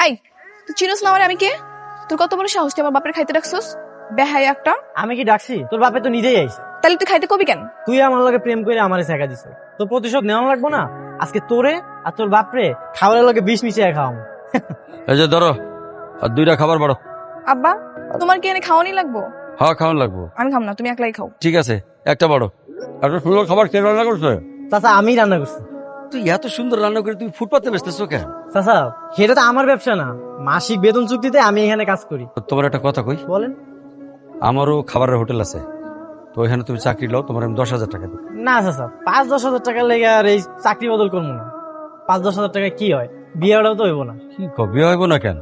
এই তুই চিনোস না আমারে? আমি কে? তোর কত বড় সাহস তুই আমার বাপের খাইতে ডাকছস? বেহাই একটা। আমি কি ডাকছি? তোর বাপে তো নিজেই আইছে। তাহলে তুই খাইতে কবি কেন? তুই আমার লগে প্রেম করে আমারে শেখা দিছ, তোর প্রতিশোধ নেওয়া লাগবো না? আজকে তোরে আর তোর বাপরে খাবারের লগে বিষ মিশিয়ে খাওয়াবো। এই যে ধরো, আর 2টা খাবার বাড়ো। আব্বা তোমার কি এনে খাওয়ানি লাগবো? হ্যাঁ, খাওয়ান লাগবো। আমি খাম না, তুমি একলাই খাও। ঠিক আছে, একটা বাড়ো। এত সুন্দর খাবার কে রান্না করছে? চাচা আমি রান্না করছি। তুই এত সুন্দর রান্না করে তুমি ফুটপাতে বেচতেছো কেন? চাচা সেটা তো আমার ব্যবসা না, মাসিক বেতন চুক্তিতে আমি এখানে কাজ করি। তোমার একটা কথা কই, বলেন। আমারও খাবারের হোটেল আছে, তো এখানে তুমি চাকরি লও, তোমার আমি 10,000 টাকা দিই। না চাচা, 5-10 হাজার টাকা লেগে আর এই চাকরি বদল করবো না। 5-10 হাজার টাকা কি হয়? বিয়েটাও তো হইব না। কি বিয়ে হইব না কেন?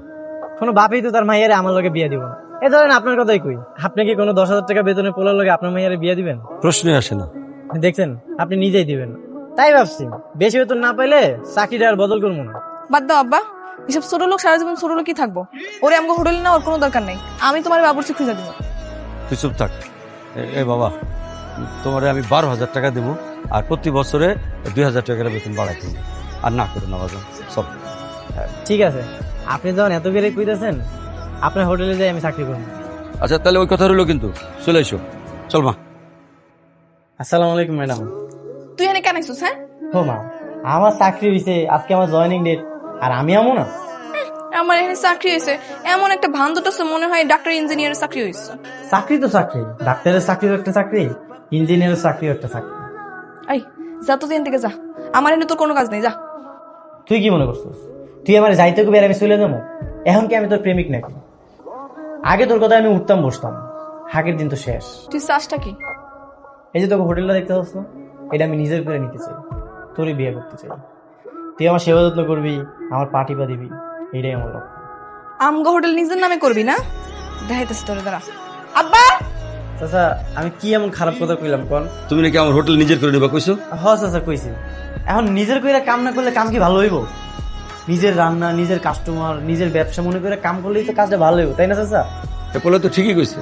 কোনো বাপই তো তার মাইয়ারে আমার লগে বিয়ে দিব না। এই ধরেন আপনার কথাই কই, আপনি কি কোনো 10,000 টাকা বেতনে পোলার লগে আপনার মাইয়ারে বিয়ে দিবেন? প্রশ্নই আসে না। দেখছেন, আপনি নিজেই দিবেন না। তাই ভাবছি বেশি বেতন না পাইলে চাকরিটা আর বদল করবো না। বাদ দাও আব্বা, এসব ছোট লোক সারা জীবন ছোট লোকই থাকবো। ওরে আমাকে হোটেলে না ওর কোনো দরকার নেই। আমি তোমার বাবুর্চি খুঁজে দিব। তুই চুপ থাক। এ বাবা, তোমারে আমি 12,000 টাকা দেবো, আর প্রতি বছরে 2,000 টাকা করে বেতন বাড়াই দেবো। আর না করো না বাজান, সব। ঠিক আছে, আপনি যখন এত করে কইতেছেন, আপনার হোটেলে যাই আমি চাকরি করবো। আচ্ছা তাহলে ওই কথা রইলো, কিন্তু চলে এসো। চল মা। আসসালামু আলাইকুম ম্যাডাম। তুই এনে কেন আইছিস? হ্যাঁ, ও মা, আমার চাকরি হয়েছে, আজকে আমার জয়েনিং ডেট, আর আমি আমো না? আমার এখানে চাকরি হয়েছে এমন একটা ভান দুটোছে, মনে হয় ডাক্তার ইঞ্জিনিয়ারের চাকরি হয়েছে। চাকরি তো চাকরি, ডাক্তারের চাকরিও একটা চাকরি, ইঞ্জিনিয়ারের চাকরিও একটা চাকরি। এই যা তো দিন থেকে যা, আমার এনে তোর কোনো কাজ নেই, যা। তুই কি মনে করছিস তুই আমার যাইতে কবি আর আমি চলে যাবো? এখন কি আমি তোর প্রেমিক নাকি? আগে তোর কথা আমি উঠতাম বসতাম, হাগের দিন তো শেষ। তুই চাষটা কি? এই যে তোকে হোটেলটা দেখতে পাচ্ছ না, এটা আমি নিজের করে নিতে চাই, তোরই বিয়ে করতে চাই। তুই আমার সেবা যত্ন করবি, আমার পার্টি পা দিবি, এটাই আমার লক্ষ্য। আমগো হোটেল নিজের নামে করবি না? দেখাইতেছি তোরে, দাঁড়া। আব্বা চাচা আমি কি এমন খারাপ কথা কইলাম কোন? তুমি নাকি আমার হোটেল নিজের করে নিবা কইছো? হ চাচা কইছি। এখন নিজের কইরা কাম না করলে কাম কি ভালো হইব? নিজের রান্না, নিজের কাস্টমার, নিজের ব্যবসা মনে করে কাম করলেই তো কাজটা ভালো হইব, তাই না চাচা? এরপরে তো ঠিকই কইছে।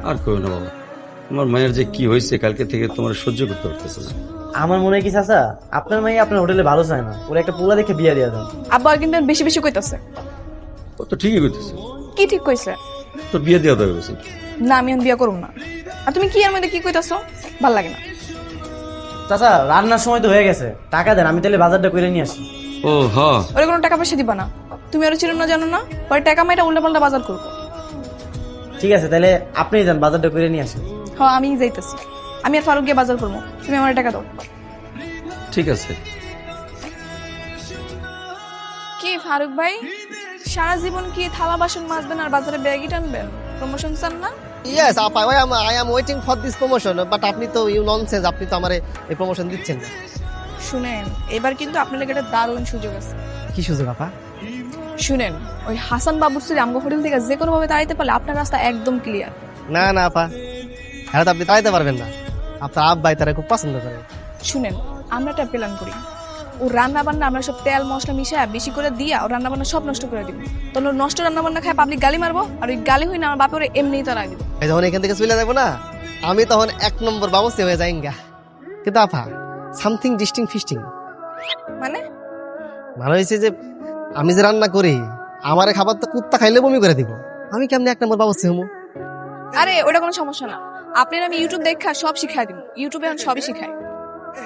আর কইও না বাবা, তোমার মায়ের যে কি হয়েছে কালকে থেকে তোমার সহ্য করতে পারতেছে না। আমার মনে হয় কি চাচা, আপনার মাই আপনার হোটেলে ভালো চায় না, ওরা একটা পোলা দেখে বিয়া দিয়া দেন। আব্বা কিন্তু বেশি বেশি কইতাছে। ও তো ঠিকই কইতেছে, কি ঠিক কইছে? তো বিয়ে দেওয়া দেওয়া গেছে। না আমি এখন বিয়া করব না। আর তুমি কি এর মধ্যে কি কইতাছো? ভাল লাগে না। চাচা রান্নার সময় তো হয়ে গেছে, টাকা দেন, আমি তাহলে বাজারটা করে নিয়ে আসি। ও হ্যাঁ, ওরে কোনো টাকা পয়সা দিবা না। তুমি আরো ছিল না, জানো না? পরে টাকা মাইটা উল্টাপাল্টা বাজার করবো। ঠিক আছে, তাহলে আপনিই যান, বাজারটা করে নিয়ে আসেন। হ্যাঁ আমি যাইতেছি। আমি আর ফারুক গিয়ে বাজার করবো, তুমি আমার টাকা দাও। ঠিক আছে। কি ফারুক ভাই, সারা জীবন কি থালা বাসন মাজবেন আর বাজারে ব্যাগই টানবেন? প্রমোশন চান না? Yes, I am waiting for this promotion, but আপনি তো ইউ ননসেন্স, আপনি তো আমারে এই প্রমোশন দিচ্ছেন না। শুনেন, এবার কিন্তু আপনার লেগে একটা দারুণ সুযোগ আছে। কি সুযোগ আপা? শুনেন, ওই হাসান বাবুর্চির আমগো হোটেল থেকে যে কোনো ভাবে তাড়াইতে পারলে আপনার রাস্তা একদম ক্লিয়ার। না না আপা, হ্যাঁ তো আপনি তাইতে পারবেন না। আপনার আব্বাই তারা খুব পছন্দ করে। শুনেন, আমরা একটা প্ল্যান করি। ও রান্না বান্না আমরা সব তেল মশলা মিশিয়ে বেশি করে দিয়া ও রান্না বান্না সব নষ্ট করে দিব। তখন ওর নষ্ট রান্না বান্না খায় পাবলিক গালি মারবো, আর ওই গালি হই না আমার বাপে ওরে এমনিই তাড়াই দিব। এই যখন এখান থেকে চলে যাবো না, আমি তখন 1 নম্বর বাবুসি হয়ে যাইঙ্গা। কিন্তু আপা, সামথিং ডিস্টিং ফিস্টিং মানে মানে হয়েছে যে আমি যে রান্না করি, আমার খাবার তো কুত্তা খাইলে বমি করে দিব। আমি কেমনি 1 নম্বর বাবুসি হমু? আরে ওটা কোনো সমস্যা না। আপনার আমি ইউটিউব দেখা সব শিখাই দিব। ইউটিউবে এখন সবই শিখাই।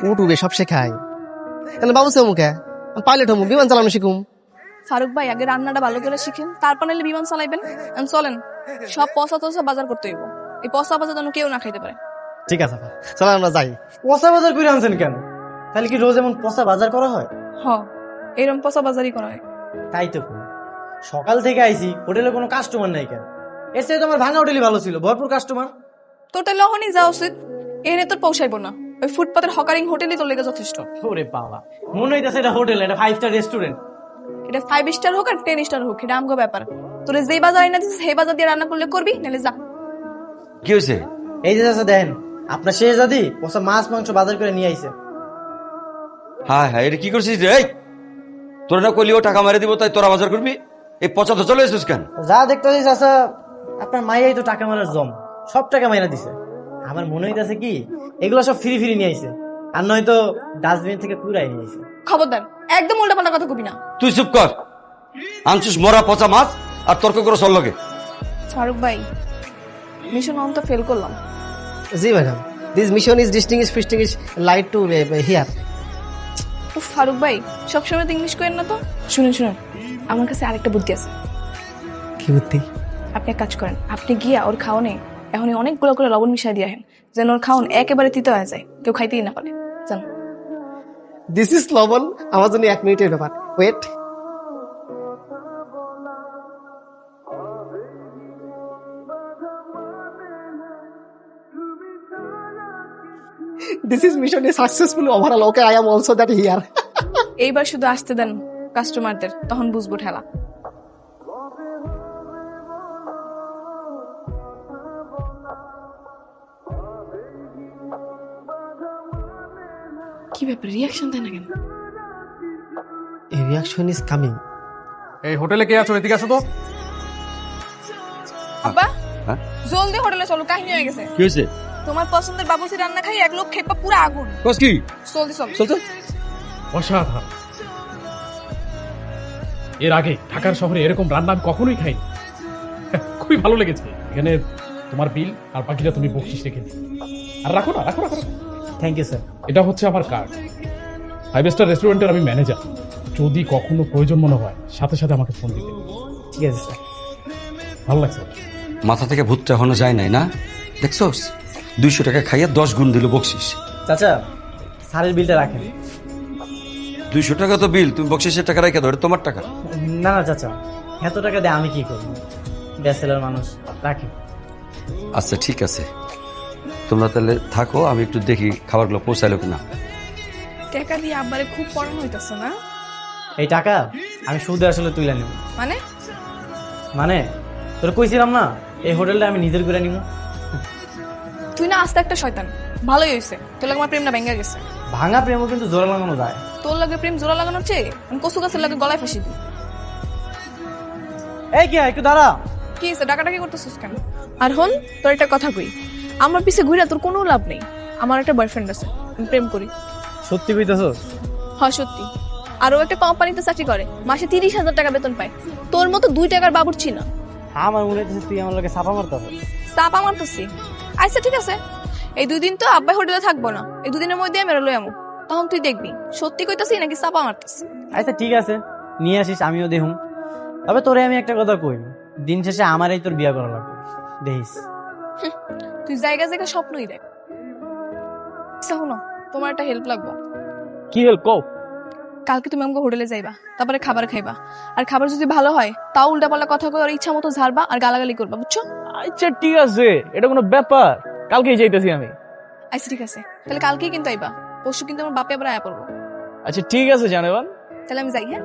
ইউটিউবে সব শেখায়, তাহলে বাবুসি হমু কে? পাইলট হমু, বিমান চালানো শিখুম। ফারুক ভাই আগে রান্নাটা ভালো করে শিখেন, তারপর নাহলে বিমান চালাইবেন। এখন চলেন, সব পয়সা টসা বাজার করতে হইব। এই পয়সা বাজার যেন কেউ না খাইতে পারে। ঠিক আছে আপা, চলো আমরা যাই। পচা বাজার করে আনছেন কেন? তাহলে কি রোজ এমন পচা বাজার করা হয়? হ, এরকম পয়সা বাজারই করা হয়। তাই তো কই। সকাল থেকে আইছি, হোটেলে কোনো কাস্টমার নাই কেন? এর চেয়ে তোমার ভাঙা হোটেলই ভালো ছিল, ভরপুর কাস্টমার। তোর তাহলে অহনই যাওয়া উচিত। এনে তোর পৌঁছাইব না, ওই ফুটপাতের হকারিং হোটেলই তোর লেগে যথেষ্ট। ওরে বাবা, মনে হইতাছে এটা হোটেল, এটা 5 স্টার রেস্টুরেন্ট। এটা 5 স্টার হোক আর 10 স্টার হোক, এটা আমগো ব্যাপার। তোর যেই বাজার এনে দিছিস সেই বাজার দিয়ে রান্না করলে করবি, নাহলে যা। কি হয়েছে? এই যে চাচা দেখেন, আপনার শেহজাদি পচা মাছ মাংস বাজার করে নিয়ে আইছে। হ্যাঁ হ্যাঁ, এটা কি করছিস রে? এই, তোরা না কইলি ও টাকা মারে দিব, তাই তোরা বাজার করবি? এই পচা তো চলে এসেছিস কেন? যা দেখতেছি চাচা, আপনার মাইয়াই তো টাকা মারার জম, সব টাকা মাইরা দিছে। আমার মনে হইতাছে কি এগুলো সব ফ্রি ফ্রি নিয়ে আইছে, আর নয়তো ডাস্টবিন থেকে কুড়াই নিয়ে আইছে। খবরদার, একদম উল্টাপাল্টা কথা কবি না। তুই চুপ কর। আনছিস মরা পচা মাছ আর তর্ক করে চল লগে। ফারুক ভাই, মিশন অন তো ফেল করলাম। জি madam, this mission is distinguish light to here. উফ, ফারুক ভাই সবসময় তো ইংলিশ করেন না তো। শুনুন শুনুন, আমার কাছে আরেকটা বুদ্ধি আছে। কি বুদ্ধি? আপনি এক কাজ করেন, আপনি গিয়া ওর খাওয়ানে এখন অনেকগুলো করে লবণ মিশিয়ে দিয়ে আসেন, যেন ওর খাওয়ান একেবারে তিতো হয়ে যায়, কেউ খাইতেই না পারে। জান, দিস ইজ লবণ। আমার জন্য 1 মিনিটের ব্যাপার, wait. This is mission is successful overall. Okay, I am also that here. এইবার শুধু আসতে দেন কাস্টমারদের, তখন বুঝবো ঠেলা। কি ব্যাপার, রিয়াকশন দেয় না কেন? এ রিঅ্যাকশন ইজ কামিং। এই হোটেলে কে আছো? এদিকে আসো তো। আব্বা, হ্যাঁ? জলদি হোটেলে চলো, কাহিনী হয়ে গেছে। কি হয়েছে? তোমার পছন্দের বাবুসি রান্না খাই এক লোক খেপা পুরো আগুন। কস কি? জলদি চলো। চল চল। অসাধারণ। এর আগে ঢাকার শহরে এরকম রান্না আমি কখনোই খাইনি। খুবই ভালো লেগেছে। এখানে তোমার বিল আর বাকিটা তুমি বকশিস রেখে দিও। আর রাখো না, রাখো রাখো রাখো। Thank you sir. এটা হচ্ছে আমার কার্ড। 5 স্টার রেস্টুরেন্টের আমি ম্যানেজার। যদি কখনো প্রয়োজন মনে হয় সাথে সাথে আমাকে ফোন দিতে। ঠিক আছে স্যার। ভালো লাগছে। মাথা থেকে ভূতটা এখনো যায় নাই না? দেখছোস 200 টাকা খাইয়া 10 গুণ দিল বকশিস। চাচা, স্যারের বিলটা রাখেন। 200 টাকা তো বিল, তুমি বকশিসের টাকা রাখা ধরে তোমার টাকা। না না চাচা, এত টাকা দিয়ে আমি কি করবো? ব্যাচেলর মানুষ, রাখেন। আচ্ছা ঠিক আছে, তোমরা তাহলে থাকো, আমি একটু দেখি খাবারগুলো পৌঁছাইলো কিনা। টাকা দিয়ে আব্বারে খুব পড়ানো হইতাছে না? এই টাকা আমি সুদে আসলে তুলে নেব। মানে মানে তোর কইছিলাম না, এই হোটেলটা আমি নিজের করে নিব। তুই না আস্তে একটা শয়তান। ভালোই হয়েছে, তোর লাগে আমার প্রেমটা ভেঙে গেছে। ভাঙা প্রেমও কিন্তু জোরে লাগানো যায়। তোর লাগে প্রেম জোড়া লাগানোর চেয়ে আমি কচু গাছের লাগে গলায় ফাঁসি দিই। এই কি একটু দাঁড়া। কি হয়েছে, ডাকাডাকি করতেছিস কেন? আর হন, তোর একটা কথা কই, আমার পিছে ঘুরে তোর কোনো লাভ নেই। আমার একটা বয়ফ্রেন্ড আছে, আমি প্রেম করি। সত্যি কইতেছস? হয় সত্যি। আর ও একটা কোম্পানিতে চাকরি করে, মাসে 30,000 টাকা বেতন পায়। তোর মতো 2 টাকার বাবুর্চি না। আমার মনে হচ্ছে তুই আমার লোকে ছাপা মারতে হবে। চাপা মারতেছি? আচ্ছা ঠিক আছে, এই 2 দিন তো আব্বাই হোটেলে থাকবো না, এই 2 দিনের মধ্যে আমি লই আমু, তখন তুই দেখবি সত্যি কইতাছি নাকি চাপা মারতেছি। আচ্ছা ঠিক আছে, নিয়ে আসিস, আমিও দেখুম। তবে তোরে আমি একটা কথা কই, দিন শেষে আমারই তোর বিয়া করা লাগবে, দেখিস। তুই জায়গা জায়গা স্বপ্নই দেখ। আচ্ছা শোনো, তোমার একটা হেল্প লাগবে। কি হেল্প কও? কালকে তুমি আমাকে হোটেলে যাইবা, তারপরে খাবার খাইবা। আর খাবার যদি ভালো হয় তাও উল্টাপাল্টা কথা কই আর ইচ্ছা মতো ঝাড়বা আর গালাগালি করবা, বুঝছো? আচ্ছা ঠিক আছে, এটা কোনো ব্যাপার? কালকেই যাইতেছি আমি। আচ্ছা ঠিক আছে, তাহলে কালকেই কিন্তু আইবা। পরশু কিন্তু আমার বাপে আবার আয়া পড়বো। আচ্ছা ঠিক আছে জানেবান। তাহলে আমি যাই। হ্যাঁ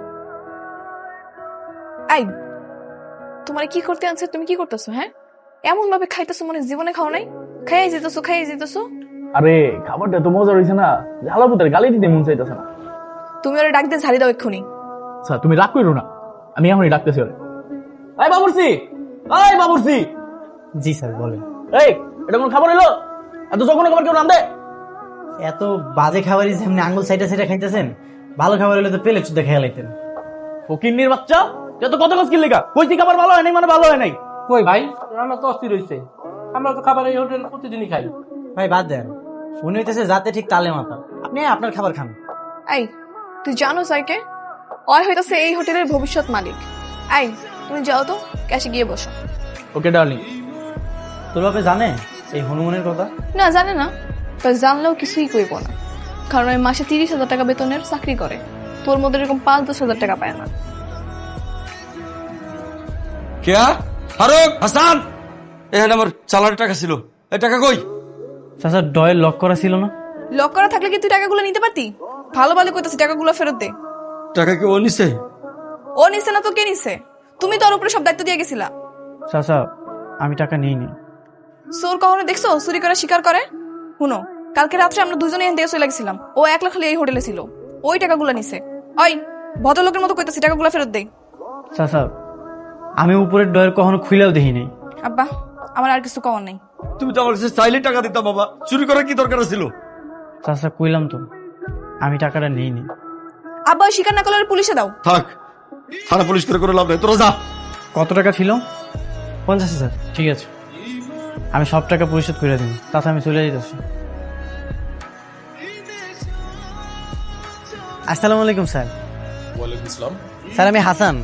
আই, তোমার কি করতে আনছে? তুমি কি করতেছো? হ্যাঁ এমন ভাবে খাইতেছো মানে জীবনে খাও নাই। খাইয়ে যেতেছো। আরে খাবারটা তো মজা রয়েছে না, জ্বালাপুতার গালি দিতে মন চাইতেছে না। তুমি ওরা ডাক দিয়ে ঝাড়ি দাও এক্ষুনি। আচ্ছা তুমি রাগ করো না, আমি এখনই ডাকতেছি ওরে। এই বাবুর্চি, এই বাবুর্চি। জি স্যার বলেন। এই এটা কোন খাবার হইলো? এত যখন খাবার কেউ নাম দে? এত বাজে খাবারই যেমনি আঙ্গুল সাইডে সাইডে খাইতেছেন, ভালো খাবার হলে তো পেলে চুদে খেয়ে লাইতেন। ফকিন্নির বাচ্চা, যত কত কষ্ট কি লেখা কইছি খাবার ভালো হয় নাই মানে ভালো হয় নাই। কই ভাই, রান্না তো অস্থির হইছে। আমরা তো খাবার এই হোটেল প্রতিদিনই খাই। ভাই বাদ দেন, উনি হইতেছে যাতে ঠিক তালে মাথা। আপনি আপনার খাবার খান। আই, তুই জানো সাইকে ওই হইতাছে এই হোটেলের ভবিষ্যৎ মালিক। আই, তুমি যাও তো, ক্যাশে গিয়ে বসো। ওকে ডার্লিং। তোর বাপে জানে এই হনুমানের কথা? না জানে না, তাই জানলেও কিছুই কইব না, কারণ ওই মাসে 30,000 টাকা বেতনের চাকরি করে। তোর মধ্যে এরকম 5-10,000 টাকা পায় না। কেয়া? ফারুক, হাসান, এখানে আমার চালানের টাকা ছিল, এই টাকা কই? চাচা ডয়ের লক করা ছিল না? লক করা থাকলে কি তুই টাকাগুলো নিতে পারতি? ভালো ভালো কইতাছি, টাকাগুলো ফেরত দে। টাকা কি ও নিছে? ও নিছে না তো কে নিছে? তুমি তোর উপরে সব দায়িত্ব দিয়ে গেছিলা। চাচা আমি টাকা নিইনি। চোর কখনো দেখছো চুরি করে শিকার করে? শুনো, কালকে রাত্রে আমরা দুজনে এখান থেকে চলে গেছিলাম, ও একলা খালি এই হোটেলে ছিল, ওই টাকাগুলো নিছে। ওই ভদ্রলোকের মতো কইতাছি, টাকাগুলো ফেরত দে। চাচা আমি উপরের ডয়ের কখনো খুইলেও দেখি নাই। আব্বা, আমার আর কিছু কওয়ার নাই। তুমি তো আমার কাছে চাইলে টাকা দিতাম বাবা, চুরি করার কি দরকার ছিল? চাচা কইলাম তো আমি টাকাটা নিইনি। আব্বা ওই শিকার না করলে ওর পুলিশে দাও। থাক, থানা পুলিশ করে করে লাভ নেই, তোরা যা। কত টাকা ছিল? 50,000। ঠিক আছে, আমি সব টাকা পরিশোধ করে দিন, তাতে আমি চলে যেতেছি। আসসালামু আলাইকুম স্যার। ওয়ালাইকুম আসসালাম। স্যার আমি হাসান,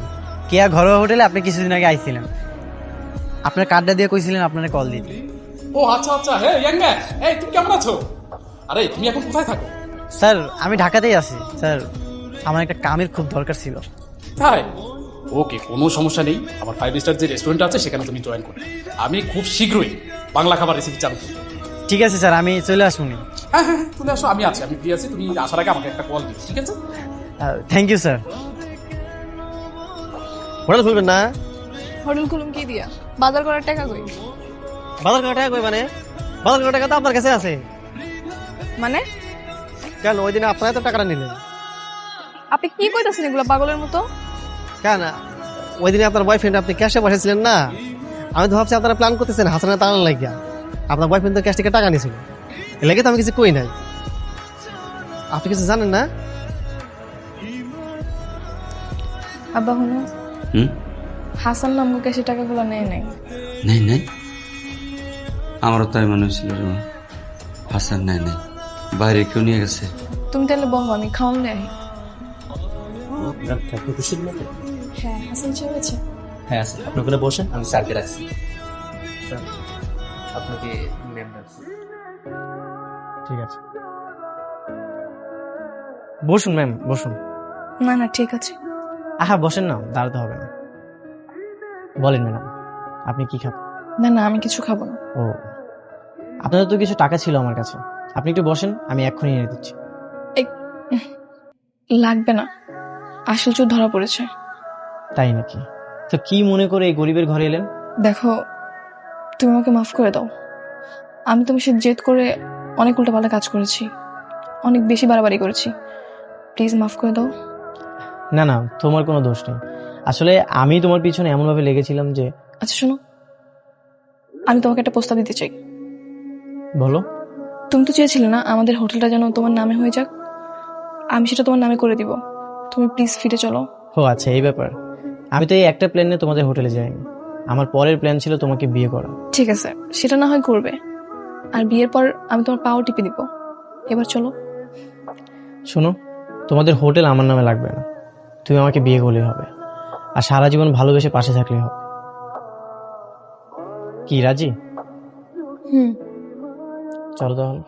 কেয়া ঘরোয়া হোটেলে আপনি কিছুদিন আগে আইছিলেন। আপনার কার্ডটা দিয়ে কইছিলেন আপনার কল দিতে। ও আচ্ছা আচ্ছা, হ্যাঁ ইয়াং ম্যান, এই তুমি কেমন আছো? আরে তুমি এখন কোথায় থাকো? স্যার আমি ঢাকাতেই আছি স্যার, আমার একটা কামের খুব দরকার ছিল। তাই? ওকে, কোনো সমস্যা নেই। আমার 5 স্টার যে রেস্টুরেন্ট আছে সেখানে তুমি জয়েন করো। আমি খুব শীঘ্রই বাংলা খাবার রেসিপি চালু করব। ঠিক আছে স্যার, আমি চলে আসবনি। হ্যাঁ হ্যাঁ, তুমি আসো, আমি আছি, আমি ফ্রি আছি। তুমি আসার আগে আমাকে একটা কল দিও, ঠিক আছে? Thank you sir. হোটেল খুলবেন না? হোটেল খুলুম কি দিয়া? বাজার করার টাকা কই? বাজার করার টাকা কই মানে? বাজার করার টাকা তো আপনার কাছে আছে। মানে কেন ওই দিনে আপনারা তো টাকাটা নিলেন? আপনি কি কইতাছেন এগুলো পাগলের মতো? কেন ওই দিনে আপনার বয়ফ্রেন্ড আপনি ক্যাশে বসেছিলেন না? আমি তো ভাবছি আপনারা প্ল্যান করতেছেন হাসানের তাড়ান লাগিয়া। আপনার বয়ফ্রেন্ড তো ক্যাশ থেকে টাকা নিয়েছিল, এ লেগে তো আমি কিছু কই নাই। আপনি কিছু জানেন না? আব্বা হুনো, হুম? হাসান নামগো ক্যাশে টাকাগুলো নেয় নাই। নেই নেই, আমারও তাই মনে হচ্ছিল রে মা। হাসান নেই নেই, বাইরে কেউ নিয়ে গেছে। তুমি তাহলে বহো, আমি খাওয়ান দিয়ে আহি। আপনি খুশি না? হ্যাঁ, হাসান সাহেব আছে। হ্যাঁ আছে, আপনি ওখানে বসেন, আমি স্যারকে রাখছি। স্যার আপনাকে ম্যাম রাখছি। ঠিক আছে, বসুন ম্যাম বসুন। না না ঠিক আছে। আহা বসেন না, দাঁড়াতে হবে না। বলেন ম্যাডাম, আপনি কি খাবেন? না না আমি কিছু খাবো না। ও, আপনাদের তো কিছু টাকা ছিল আমার কাছে, আপনি একটু বসেন, আমি এক্ষুনি এনে দিচ্ছি। লাগবে না, আসল চোর ধরা পড়েছে। তাই নাকি? তো কি মনে করে এই গরিবের ঘরে এলেন? দেখো, তুমি আমাকে মাফ করে দাও। আমি তোমার সাথে জেদ করে অনেক উল্টাপাল্টা কাজ করেছি, অনেক বেশি বাড়াবাড়ি করেছি। প্লিজ মাফ করে দাও। না না, তোমার কোনো দোষ নেই। আসলে আমি তোমার পিছনে এমনভাবে লেগেছিলাম যে। আচ্ছা শোনো, আমি তোমাকে একটা প্রস্তাব দিতে চাই। বলো। তুমি তো চেয়েছিলে না আমাদের হোটেলটা যেন তোমার নামে হয়ে যাক, আমি সেটা তোমার নামে করে দিব। তুমি প্লিজ ফিরে চলো। ও আচ্ছা, এই ব্যাপার। আমি তো এই একটা প্ল্যান নিয়ে তোমাদের হোটেলে যাইনি, আমার পরের প্ল্যান ছিল তোমাকে বিয়ে করা। ঠিক আছে, সেটা না হয় করবে, আর বিয়ের পর আমি তোমার পাও টিপে দিব। এবার চলো। শোনো, তোমাদের হোটেল আমার নামে লাগবে না, তুমি আমাকে বিয়ে করলেই হবে, আর সারা জীবন ভালোবেসে পাশে থাকলেই হবে। কি রাজি? হুম। চলো তাহলে।